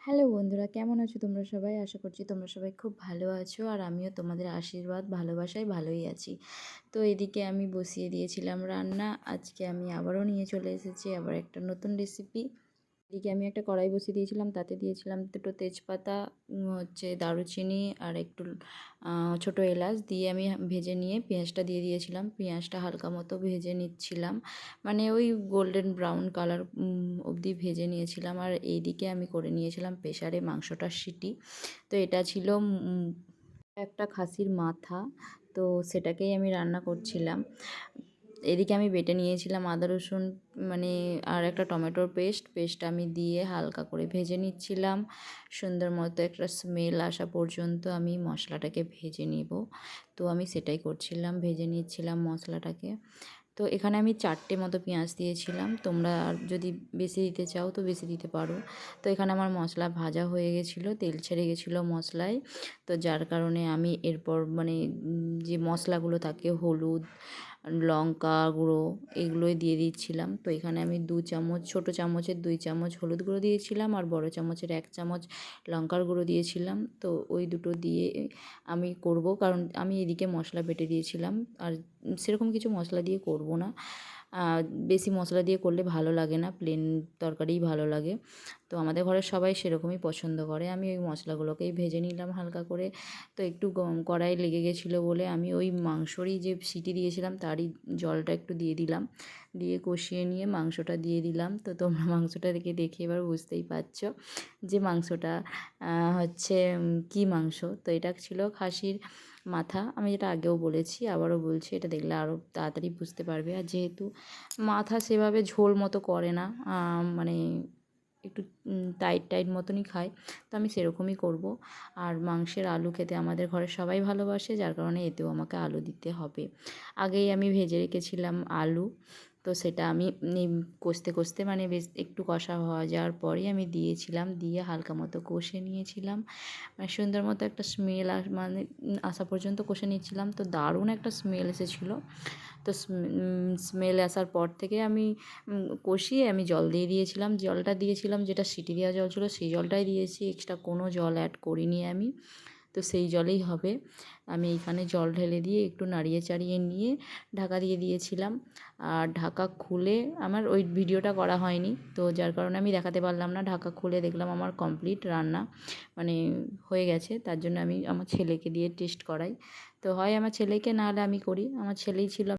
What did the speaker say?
Hello বন্ধুরা, কেমন আছো তোমরা সবাই? আশা করছি তোমরা সবাই খুব ভালো আছো আর আমিও তোমাদের আশীর্বাদ ভালোবাসায় ভালোই আছি। তো এদিকে আমি বসিয়ে দিয়েছিলাম রান্না। আজকে আমি আবারও নিয়ে চলে এসেছি আবার একটা নতুন রেসিপি। এদিকে আমি একটা কড়াই বসিয়ে দিয়েছিলাম, তাতে দিয়েছিলাম দুটো তেজপাতা, দারুচিনি আর একটু ছোটো এলাচ দিয়ে আমি ভেজে নিয়ে পেঁয়াজটা দিয়ে দিয়েছিলাম। পেঁয়াজটা হালকা মতো ভেজে নিচ্ছিলাম, মানে ওই গোল্ডেন ব্রাউন কালার অবধি ভেজে নিয়েছিলাম। আর এইদিকে আমি করে নিয়েছিলাম প্রেসারে মাংসটার সিটি। তো এটা ছিল একটা খাসির মাথা, তো সেটাকেই আমি রান্না করছিলাম। এদিকে আমি বেটে নিয়েছিলাম আদা রসুন, মানে আর একটা টমেটোর পেস্টটা আমি দিয়ে হালকা করে ভেজে নিচ্ছিলাম। সুন্দর মতো একটা স্মেল আসা পর্যন্ত আমি মশলাটাকে ভেজে নিব। তো আমি সেটাই করছিলাম, ভেজে নিচ্ছিলাম মশলাটাকে। তো এখানে আমি 4টে মতো পেঁয়াজ দিয়েছিলাম, তোমরা যদি বেশি দিতে চাও তো বেশি দিতে পারো। তো এখানে আমার মশলা ভাজা হয়ে গেছিলো, তেল ছেড়ে গেছিলো মশলায়। তো যার কারণে আমি এরপর মানে যে মশলাগুলো থাকে, হলুদ, লঙ্কা গুঁড়ো, এগুলোই দিয়ে দিচ্ছিলাম। তো এখানে আমি 2 চামচ, ছোটো চামচের 2 চামচ হলুদ গুঁড়ো দিয়েছিলাম আর বড় চামচের 1 চামচ লঙ্কার গুঁড়ো দিয়েছিলাম। তো ওই দুটো দিয়ে আমি করব, কারণ আমি এদিকে মশলা বেটে দিয়েছিলাম আর সেরকম কিছু মশলা দিয়ে করব না। বেশি মশলা দিয়ে করলে ভালো লাগে না, প্লেন তরকারিই ভালো লাগে। তো আমাদের ঘরের সবাই সেরকমই পছন্দ করে। আমি ওই মশলাগুলোকেই ভেজে নিলাম হালকা করে। তো একটু কড়াই লেগে গেছিলো বলে আমি ওই মাংসরই যে সিটি দিয়েছিলাম তারই জলটা একটু দিয়ে দিলাম, দিয়ে কষিয়ে নিয়ে মাংসটা দিয়ে দিলাম। তো তোমরা মাংসটা দেখে এবার বুঝতেই পারছো যে মাংসটা হচ্ছে কী মাংস। তো এটা ছিল খাসির মাথা। আমি যেটা আগেও বলেছি, আবারও বলছি, এটা দেখলে আরও তাড়াতাড়ি বুঝতে পারবে। আর যেহেতু মাথা সেভাবে ঝোল মতো করে না, মানে একটু টাইট মতনই খায়, তো আমি সেরকমই করব। আর মাংসের আলু খেতে আমাদের ঘরের সবাই ভালোবাসে, যার কারণে এতেও আমাকে আলু দিতে হবে। আগেই আমি ভেজে রেখেছিলাম আলু, তো সেটা আমি কষতে মানে বেশ একটু কষা হওয়া যাওয়ার পরেই আমি দিয়েছিলাম, দিয়ে হালকা মতো কষে নিয়েছিলাম। মানে সুন্দর মতো একটা স্মেল মানে আসা পর্যন্ত কষে নিচ্ছিলাম। তো দারুণ একটা স্মেল এসেছিলো। তো স্মেল আসার পর থেকে আমি কষিয়ে আমি জল দিয়ে দিয়েছিলাম। জলটা দিয়েছিলাম যেটা সিটি দেওয়া জল ছিল, সেই জলটাই দিয়েছি, এক্সট্রা কোনো জল অ্যাড করিনি আমি। তো সেই জলেই হবে। আমি এইখানে জল ঢেলে দিয়ে একটু নাড়িয়ে চাড়িয়ে নিয়ে ঢাকা দিয়ে দিয়েছিলাম। আর ঢাকা খুলে আমার ওই ভিডিওটা করা হয়নি, তো যার কারণে আমি দেখাতে পারলাম না। ঢাকা খুলে দেখলাম আমার কমপ্লিট রান্না মানে হয়ে গেছে। তার জন্য আমি আমার ছেলেকে দিয়ে টেস্ট করাই। তো হয় আমার ছেলেকে, না হলে আমি করি। আমার ছেলেই ছিল।